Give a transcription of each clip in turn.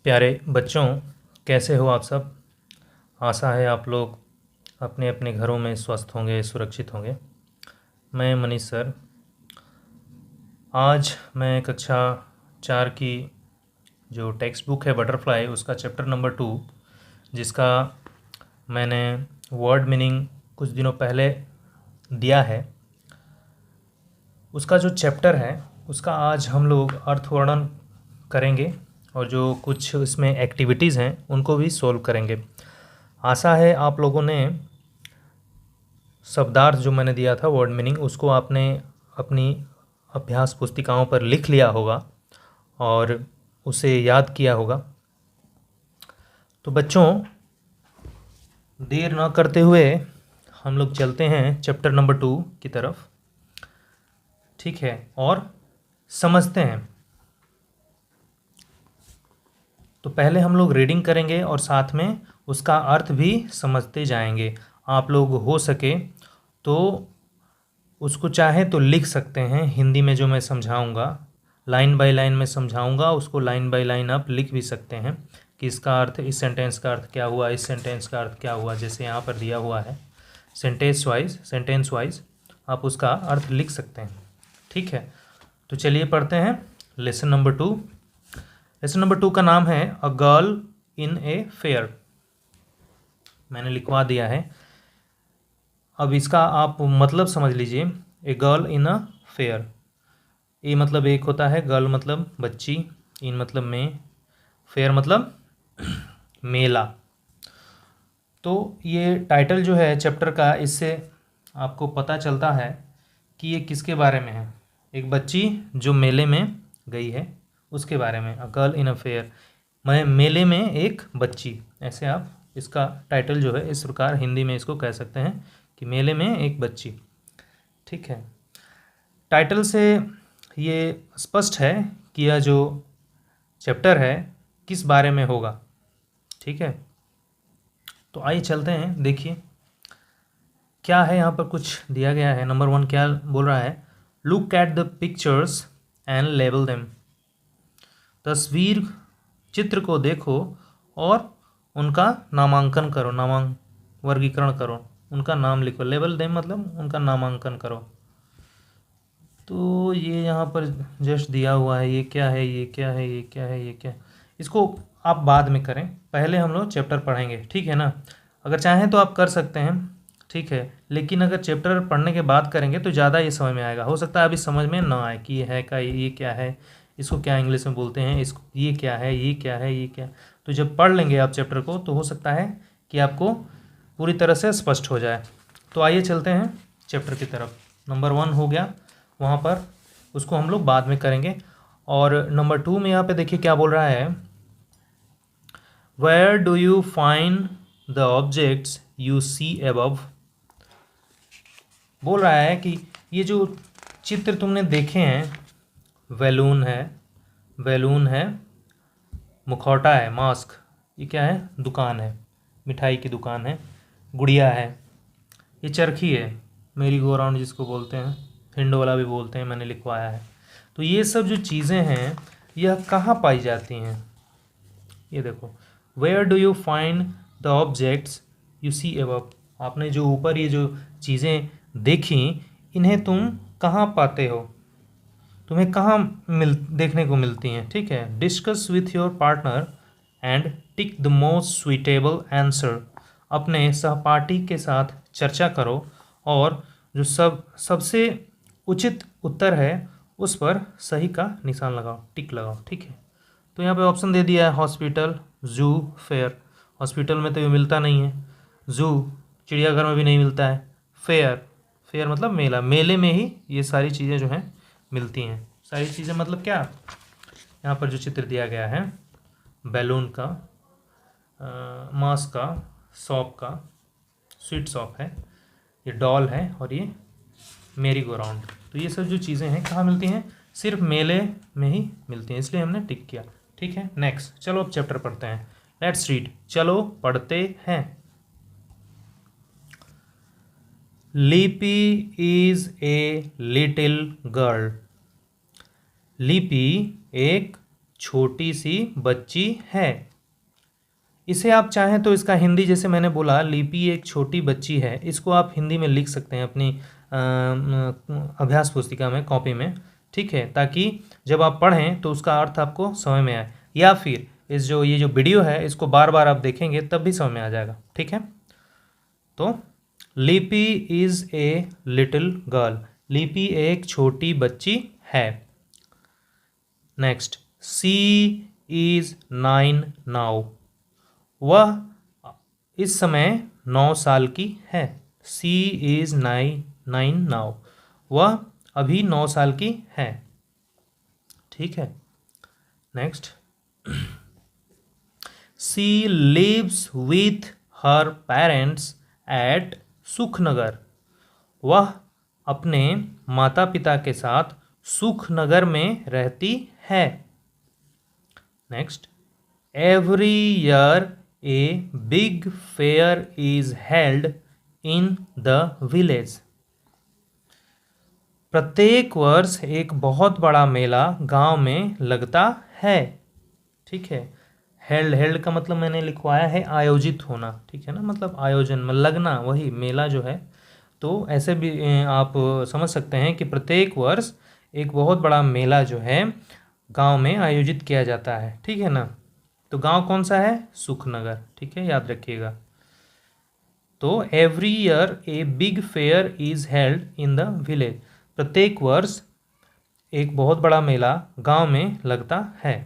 प्यारे बच्चों, कैसे हो आप सब। आशा है आप लोग अपने अपने घरों में स्वस्थ होंगे, सुरक्षित होंगे। मैं मनीष सर। आज मैं कक्षा 4 की जो टेक्स्ट बुक है बटरफ्लाई, उसका चैप्टर नंबर 2, जिसका मैंने वर्ड मीनिंग कुछ दिनों पहले दिया है, उसका जो चैप्टर है उसका आज हम लोग अर्थवर्णन करेंगे और जो कुछ इसमें एक्टिविटीज़ हैं उनको भी सोल्व करेंगे। आशा है आप लोगों ने शब्दार्थ जो मैंने दिया था वर्ड मीनिंग, उसको आपने अपनी अभ्यास पुस्तिकाओं पर लिख लिया होगा और उसे याद किया होगा। तो बच्चों, देर न करते हुए हम लोग चलते हैं चैप्टर नंबर 2 की तरफ, ठीक है, और समझते हैं। तो पहले हम लोग रीडिंग करेंगे और साथ में उसका अर्थ भी समझते जाएंगे। आप लोग हो सके तो उसको चाहे तो लिख सकते हैं हिंदी में, जो मैं समझाऊंगा लाइन बाय लाइन में समझाऊंगा, उसको लाइन बाय लाइन आप लिख भी सकते हैं कि इसका अर्थ, इस सेंटेंस का अर्थ क्या हुआ, इस सेंटेंस का अर्थ क्या हुआ। जैसे यहाँ पर दिया हुआ है सेंटेंस वाइज आप उसका अर्थ लिख सकते हैं, ठीक है। तो चलिए पढ़ते हैं लेसन नंबर 2। लेसन नंबर 2 का नाम है a girl in a fair. मैंने लिखवा दिया है। अब इसका आप मतलब समझ लीजिए। A girl in a fair, ए मतलब एक होता है, गर्ल मतलब बच्ची, इन मतलब में, फेयर मतलब मेला। तो ये टाइटल जो है चैप्टर का, इससे आपको पता चलता है कि ये किसके बारे में है। एक बच्ची जो मेले में गई है उसके बारे में। A girl in a fair, मैं मेले में एक बच्ची, ऐसे आप इसका टाइटल जो है इस प्रकार हिंदी में इसको कह सकते हैं कि मेले में एक बच्ची, ठीक है। टाइटल से ये स्पष्ट है कि यह जो चैप्टर है किस बारे में होगा, ठीक है। तो आइए चलते हैं, देखिए क्या है यहाँ पर कुछ दिया गया है। नंबर 1 क्या बोल रहा है, look at the pictures and label them. तस्वीर, चित्र को देखो और उनका नामांकन करो, वर्गीकरण करो, उनका नाम लिखो। लेबल देम मतलब उनका नामांकन करो। तो ये यहाँ पर जस्ट दिया हुआ है, ये क्या है, ये क्या है, ये क्या है, ये क्या है। इसको आप बाद में करें, पहले हम लोग चैप्टर पढ़ेंगे, ठीक है ना। अगर चाहें तो आप कर सकते हैं, ठीक है, लेकिन अगर चैप्टर पढ़ने के बाद करेंगे तो ज़्यादा ये समझ में आएगा। हो सकता है अभी समझ में ना आए कि ये है का, ये क्या है, इसको क्या इंग्लिश में बोलते हैं, इसको ये क्या है, ये क्या है, ये क्या। तो जब पढ़ लेंगे आप चैप्टर को तो हो सकता है कि आपको पूरी तरह से स्पष्ट हो जाए। तो आइए चलते हैं चैप्टर की तरफ। नंबर 1 हो गया वहाँ पर, उसको हम लोग बाद में करेंगे। और नंबर 2 में यहाँ पे देखिए क्या बोल रहा है, where do you find the objects you see above. बोल रहा है कि ये जो चित्र तुमने देखे हैं, बैलून है, मुखौटा है, मास्क, ये क्या है, दुकान है, मिठाई की दुकान है, गुड़िया है, ये चरखी है, मेरी गो राउंड जिसको बोलते हैं, हिंडोला भी बोलते हैं, मैंने लिखवाया है। तो ये सब जो चीज़ें हैं यह कहाँ पाई जाती हैं, ये देखो, where do you find the objects you see above. आपने जो ऊपर ये जो चीज़ें देखी, इन्हें तुम कहाँ पाते हो, तुम्हें कहाँ देखने को मिलती हैं, ठीक है। Discuss with your partner and tick the most suitable answer. अपने सहपाठी के साथ चर्चा करो और जो सबसे उचित उत्तर है उस पर सही का निशान लगाओ, टिक लगाओ, ठीक है। तो यहाँ पे ऑप्शन दे दिया है, हॉस्पिटल, जू, फेयर। हॉस्पिटल में तो ये मिलता नहीं है, जू चिड़ियाघर में भी नहीं मिलता है, फेयर मतलब मेला, मेले में ही ये सारी चीज़ें जो हैं मिलती हैं। सारी चीज़ें मतलब क्या, यहाँ पर जो चित्र दिया गया है, बैलून का, मास्क का, शॉप का, स्वीट शॉप है, ये डॉल है और ये मेरी गो राउंड। तो ये सब जो चीज़ें हैं कहाँ मिलती हैं, सिर्फ मेले में ही मिलती हैं, इसलिए हमने टिक किया, ठीक है। नेक्स्ट, चलो अब चैप्टर पढ़ते हैं। लेट्स रीड, चलो पढ़ते हैं। लिपी इज ए लिटिल गर्ल। लिपि एक छोटी सी बच्ची है। इसे आप चाहें तो इसका हिंदी, जैसे मैंने बोला लिपि एक छोटी बच्ची है, इसको आप हिंदी में लिख सकते हैं अपनी अभ्यास पुस्तिका में, कॉपी में, ठीक है, ताकि जब आप पढ़ें तो उसका अर्थ आपको समझ में आए, या फिर ये जो वीडियो है इसको बार बार आप देखेंगे तब भी समझ में आ जाएगा, ठीक है। तो लिपि इज़ ए लिटिल गर्ल, लिपि एक छोटी बच्ची है। नेक्स्ट, शी इज़ 9 नाउ, वह इस समय 9 साल की है। शी इज़ 9 नाउ, वह अभी 9 साल की है, ठीक है। Next, she lives with her parents at Sukhnagar, वह अपने माता पिता के साथ सुखनगर में रहती है। Next, every year a big fair is held in the village, प्रत्येक वर्ष एक बहुत बड़ा मेला गांव में लगता है, ठीक है। हेल्ड का मतलब मैंने लिखवाया है आयोजित होना, ठीक है ना, मतलब आयोजन में लगना, वही मेला जो है। तो ऐसे भी आप समझ सकते हैं कि प्रत्येक वर्ष एक बहुत बड़ा मेला जो है गांव में आयोजित किया जाता है, ठीक है ना। तो गांव कौन सा है? सुखनगर, ठीक है, याद रखिएगा। तो every year a big fair is held in the village, प्रत्येक वर्ष एक बहुत बड़ा मेला गांव में लगता है।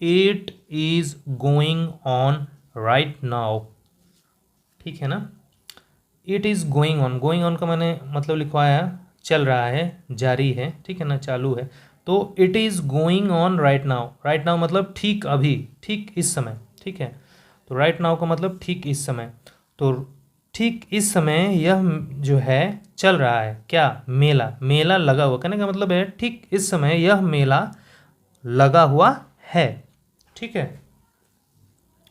It is going on right now, ठीक है ना। इट इज गोइंग ऑन का मैंने मतलब लिखवाया चल रहा है, जारी है, ठीक है ना, चालू है। तो it is going on right now मतलब ठीक अभी, ठीक इस समय, ठीक है। तो राइट नाउ का मतलब ठीक इस समय। तो ठीक इस समय यह जो है चल रहा है, क्या? मेला लगा हुआ, कहने का मतलब है ठीक इस समय यह मेला लगा हुआ है, ठीक है।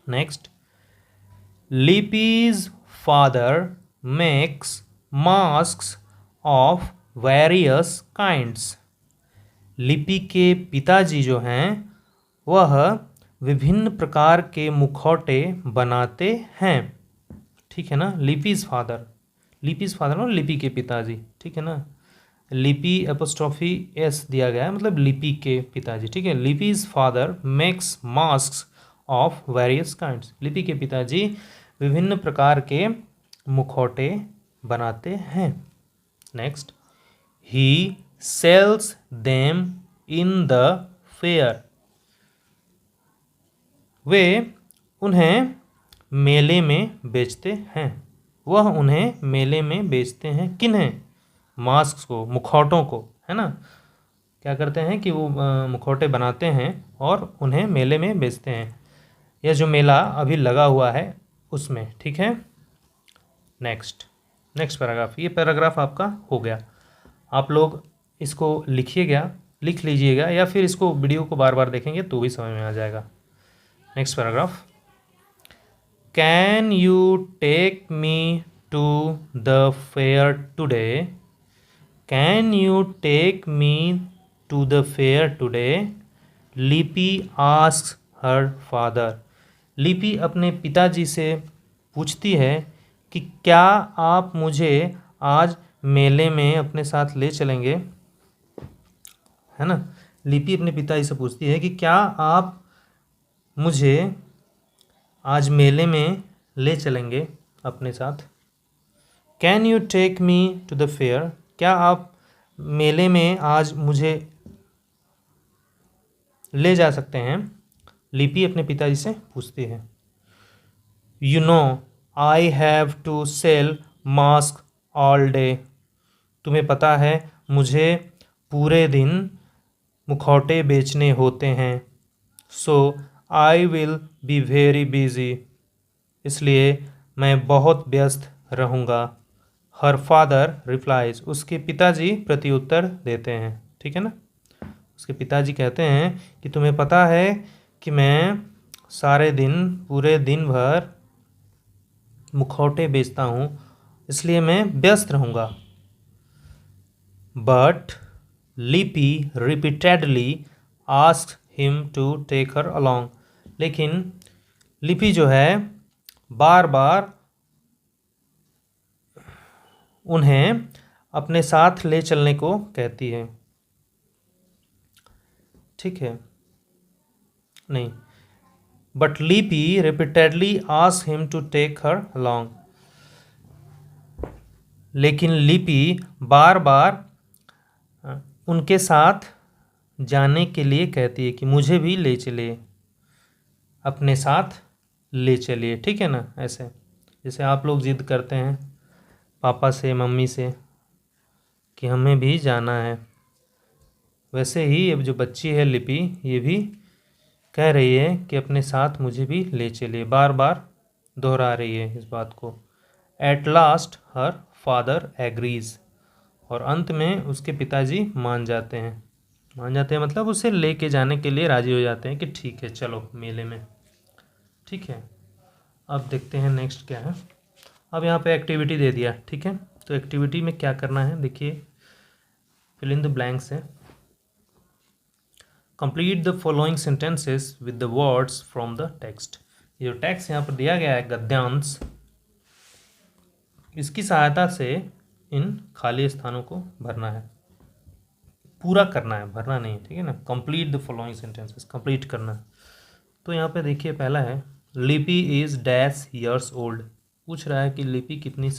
Next, Lipi's father makes masks of various kinds, Lipi के पिताजी जो हैं वह विभिन्न प्रकार के मुखौटे बनाते हैं, ठीक है ना। लिपीज फादर मतलब लिपि के पिताजी, ठीक है ना। लिपि एपोस्ट्रॉफी एस दिया गया है, मतलब लिपि के पिताजी, ठीक है। Lipi's father makes masks of various kinds, Lipi के पिताजी विभिन्न प्रकार के मुखौटे बनाते हैं। Next, he sells them in the fair, वे उन्हें मेले में बेचते हैं, वह उन्हें मेले में बेचते हैं, किन्हें? मास्क को, मुखौटों को, है ना। क्या करते हैं कि वो मुखौटे बनाते हैं और उन्हें मेले में बेचते हैं। यह जो मेला अभी लगा हुआ है उसमें, ठीक है। नेक्स्ट पैराग्राफ, ये पैराग्राफ आपका हो गया। आप लोग इसको लिख लीजिएगा, या फिर इसको वीडियो को बार बार देखेंगे तो भी समझ में आ जाएगा। Next paragraph, can you take me to the fair today, can you take me to the fair today, Lipi asks her father, Lipi अपने पिताजी से पूछती है कि क्या आप मुझे आज मेले में अपने साथ ले चलेंगे, है ना। लिपि अपने पिताजी से पूछती है कि क्या आप मुझे आज मेले में ले चलेंगे अपने साथ। Can you take me to the fair, क्या आप मेले में आज मुझे ले जा सकते हैं, लिपि अपने पिताजी से पूछती है। You know I have to sell mask all day, तुम्हें पता है मुझे पूरे दिन मुखौटे बेचने होते हैं। So I will be very busy, इसलिए मैं बहुत व्यस्त रहूँगा। हर फादर रिप्लाइज, उसके पिताजी प्रत्युत्तर देते हैं, ठीक है ना। उसके पिताजी कहते हैं कि तुम्हें पता है कि मैं पूरे दिन भर मुखौटे बेचता हूँ, इसलिए मैं व्यस्त रहूँगा। But Lipi repeatedly ask him to take her along, लेकिन लिपि जो है बार बार उन्हें अपने साथ ले चलने को कहती है। ठीक है, नहीं, but Lipi repeatedly ask him to take her along, लेकिन लिपि बार बार उनके साथ जाने के लिए कहती है कि मुझे भी ले चलिए, अपने साथ ले चलिए। ठीक है ना, ऐसे जैसे आप लोग जिद करते हैं पापा से मम्मी से कि हमें भी जाना है, वैसे ही अब जो बच्ची है लिपि ये भी कह रही है कि अपने साथ मुझे भी ले चलिए, बार बार दोहरा रही है इस बात को। At last her father agrees, और अंत में उसके पिताजी मान जाते हैं मतलब उसे लेके जाने के लिए राजी हो जाते हैं कि ठीक है चलो मेले में। ठीक है, अब देखते हैं नेक्स्ट क्या है। अब यहाँ पे एक्टिविटी दे दिया। ठीक है, तो एक्टिविटी में क्या करना है देखिए, फिल इन द ब्लैंक्स है। Complete the following sentences with the words from the text. ये जो टेक्स्ट यहाँ पर दिया गया है गद्यांश, इसकी सहायता से इन खाली स्थानों को भरना है, पूरा करना है, भरना नहीं। ठीक है ना, complete the following sentences, complete करना है। तो यहाँ पे देखिए पहला है लिपि इज़ डैश ईयर्स ओल्ड, पूछ रहा है कि लिपि कितनी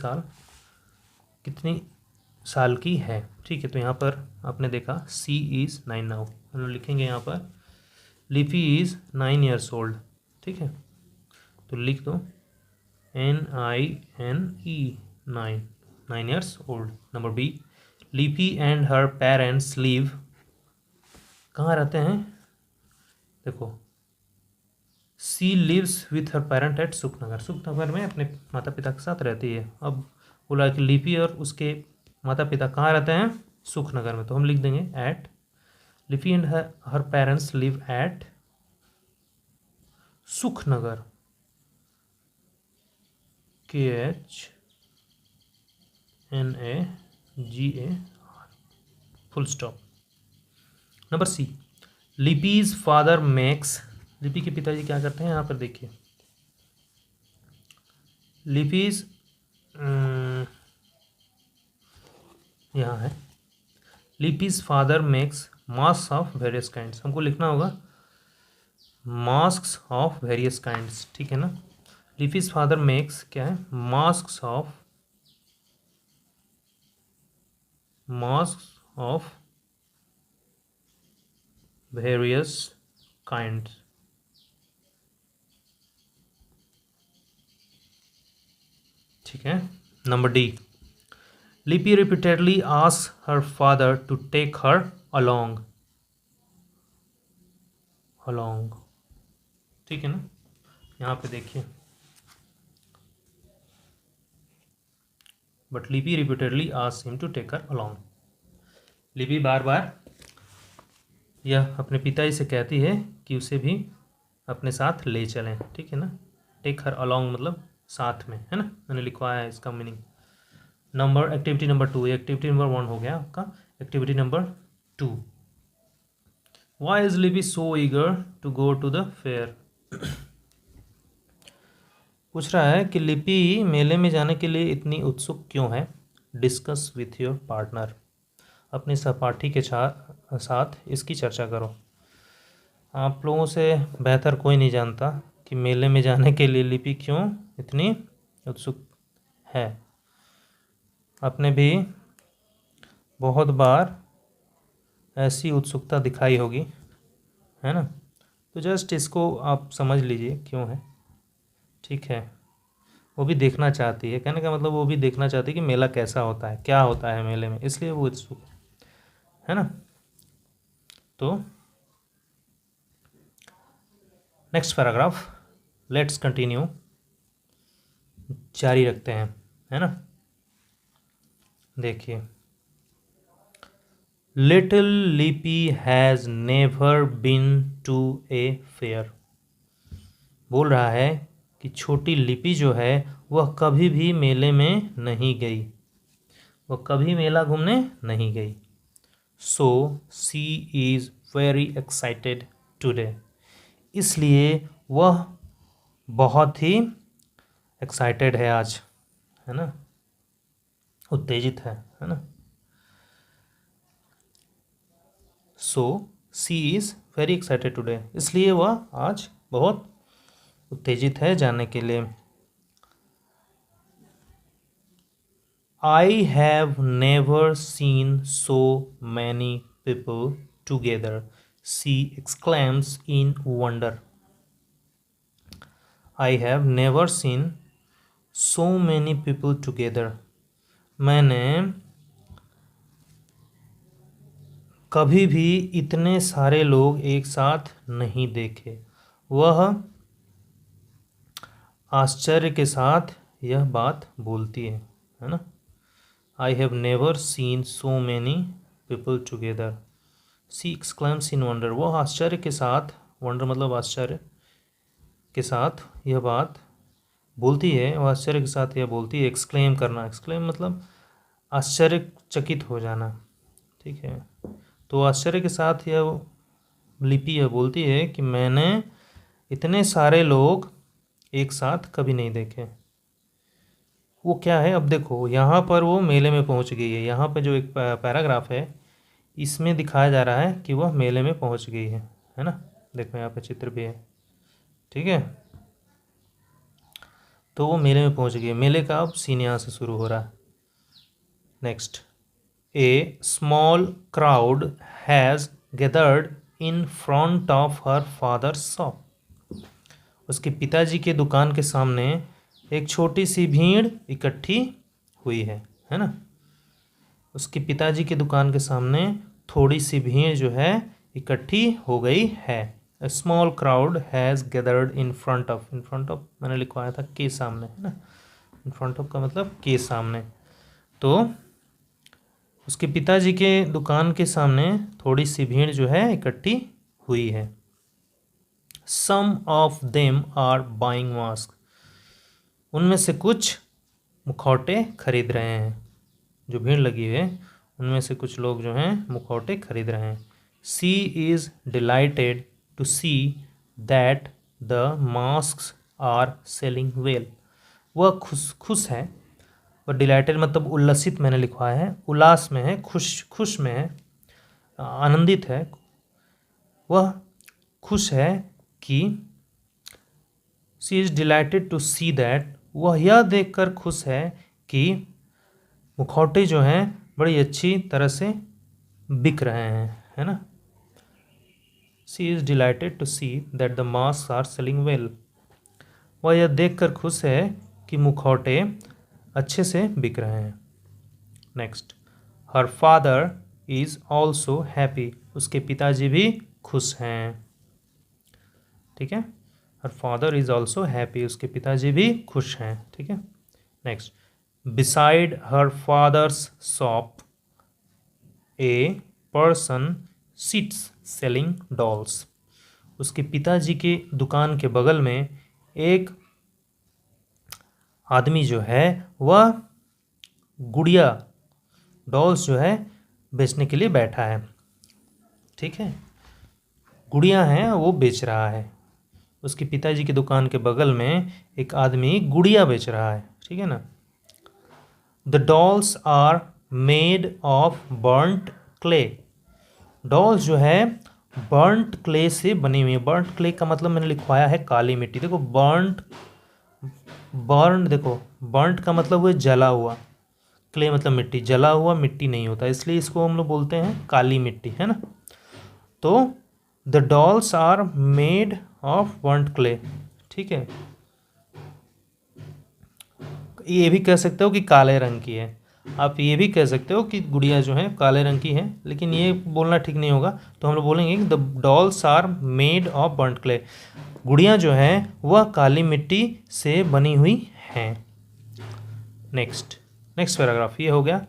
साल की है। ठीक है, तो यहाँ पर आपने देखा सी इज़ 9 नाउ, हम लोग लिखेंगे यहाँ पर लिपि इज़ 9 ईयर्स ओल्ड। ठीक है, तो लिख दो NINE 9 years old. Number B, Lipi and her parents live, कहाँ रहते हैं, देखो she lives with her parent at Sukhnagar, Sukhnagar में अपने माता पिता के साथ रहती है। अब बोला कि लिपि और उसके माता पिता कहाँ रहते हैं, सुखनगर में, तो हम लिख देंगे at Lipi and her parents live at Sukhnagar, KHNAGAR, full stop. Number C, Lipi's father makes, Lipi के पिताजी क्या करते हैं, यहाँ पर देखिए लिपिज यहाँ है Lipi's father makes mask of various kinds, हमको लिखना होगा मास्क ऑफ वेरियस काइंड्स। ठीक है ना, लिपिज फादर मेक्स क्या है, मास्क ऑफ वेरियस काइंड्स। ठीक है, number D, Lipi repeatedly ask her father to take her along. ठीक है ना, यहाँ पे देखिए but Lipi repeatedly ask him to take her along, Lipi बार बार यह अपने पिताजी से कहती है कि उसे भी अपने साथ ले चलें। ठीक है ना, टेक हर अलोंग मतलब साथ में, है ना, मैंने लिखवाया है इसका meaning. Number activity number 2, activity number 1 हो गया आपका। Activity number 2, why is Lipi so eager to go to the fair, पूछ रहा है कि लिपि मेले में जाने के लिए इतनी उत्सुक क्यों है। डिस्कस विथ योर पार्टनर, अपने सहपाठी के साथ इसकी चर्चा करो। आप लोगों से बेहतर कोई नहीं जानता कि मेले में जाने के लिए लिपि क्यों इतनी उत्सुक है। आपने भी बहुत बार ऐसी उत्सुकता दिखाई होगी, है ना, तो जस्ट इसको आप समझ लीजिए क्यों है। ठीक है, वो भी देखना चाहती है, कहने का मतलब वो भी देखना चाहती है कि मेला कैसा होता है, क्या होता है मेले में, इसलिए वो उत्सुक है ना। तो नेक्स्ट पैराग्राफ, लेट्स कंटिन्यू, जारी रखते हैं, है ना। देखिए, little Lipi has never been to a fair, बोल रहा है कि छोटी लिपि जो है वह कभी भी मेले में नहीं गई, वह कभी मेला घूमने नहीं गई। सो सी इज़ वेरी एक्साइटेड टुडे। इसलिए वह बहुत ही एक्साइटेड है आज, है ना, उत्तेजित है ना। सो सी इज़ वेरी एक्साइटेड टुडे, इसलिए वह आज बहुत उत्तेजित है जाने के लिए। I have never seen so many people together, she exclaims in wonder. I have never seen so many people together. मैंने कभी भी इतने सारे लोग एक साथ नहीं देखे। वह आश्चर्य के साथ यह बात बोलती है ना। I have never seen so many people together, she exclaims in wonder. वो आश्चर्य के साथ, wonder मतलब आश्चर्य के साथ यह बात बोलती है, वह आश्चर्य के साथ यह बोलती है। एक्सक्लेम करना, एक्सक्लेम मतलब आश्चर्यचकित हो जाना, ठीक है। तो आश्चर्य के साथ यह लिपि यह बोलती है कि मैंने इतने सारे लोग एक साथ कभी नहीं देखे। वो क्या है, अब देखो यहाँ पर वो मेले में पहुँच गई है। यहाँ पर जो एक पैराग्राफ है इसमें दिखाया जा रहा है कि वह मेले में पहुँच गई है ना। देखो यहाँ पे चित्र भी है, ठीक है। तो वो मेले में पहुँच गई है। मेले का अब सीन यहाँ से शुरू हो रहा है। Next, A small crowd has gathered in front of her father's shop. उसके पिताजी के दुकान के सामने एक छोटी सी भीड़ इकट्ठी हुई है ना। उसके पिताजी के दुकान के सामने थोड़ी सी भीड़ जो है इकट्ठी हो गई है। A small crowd has gathered in front of, in front of मैंने लिखवाया था के सामने, है ना। in front of का मतलब के सामने। तो उसके पिताजी के दुकान के सामने थोड़ी सी भीड़ जो है इकट्ठी हुई है। Some of them are buying masks. उनमें से कुछ मुखौटे खरीद रहे हैं। जो भीड़ लगी है उनमें से कुछ लोग जो हैं मुखौटे खरीद रहे हैं। She is delighted to see that the masks are selling well. वह खुश है। वह डिलाइटेड मतलब उल्लसित मैंने लिखवाया है, उल्लास में है, खुश में है, आनंदित है। वह खुश है कि She is delighted to see that, वह यह देखकर खुश है कि मुखौटे जो हैं बड़ी अच्छी तरह से बिक रहे हैं, है ना। She is delighted to see that the masks are selling well. वह यह देखकर खुश है कि मुखौटे अच्छे से बिक रहे हैं। Next, her father is also happy. उसके पिताजी भी खुश हैं, ठीक है। her father is also happy. उसके पिताजी भी खुश हैं, ठीक है। Next, beside her father's shop a person sits selling dolls. उसके पिताजी के दुकान के बगल में एक आदमी जो है वह गुड़िया डॉल्स जो है बेचने के लिए बैठा है, ठीक है। गुड़िया हैं वो बेच रहा है। उसके पिताजी की दुकान के बगल में एक आदमी गुड़िया बेच रहा है, ठीक है ना। The dolls are made of burnt clay. Dolls जो है बर्न्ट क्ले से बनी हुई है। बर्न्ट क्ले का मतलब मैंने लिखवाया है काली मिट्टी। देखो देखो बर्न्ट का मतलब हुआ जला हुआ, क्ले मतलब मिट्टी, जला हुआ मिट्टी नहीं होता, इसलिए इसको हम लोग बोलते हैं काली मिट्टी, है ना। तो the dolls are made of burnt clay, ठीक है। ये भी कह सकते हो कि काले रंग की है। आप ये भी कह सकते हो कि गुड़िया जो है काले रंग की है, लेकिन ये बोलना ठीक नहीं होगा। तो हम लोग बोलेंगे the dolls are made of burnt clay. गुड़िया जो है वह काली मिट्टी से बनी हुई हैं। नेक्स्ट पैराग्राफ ये हो गया।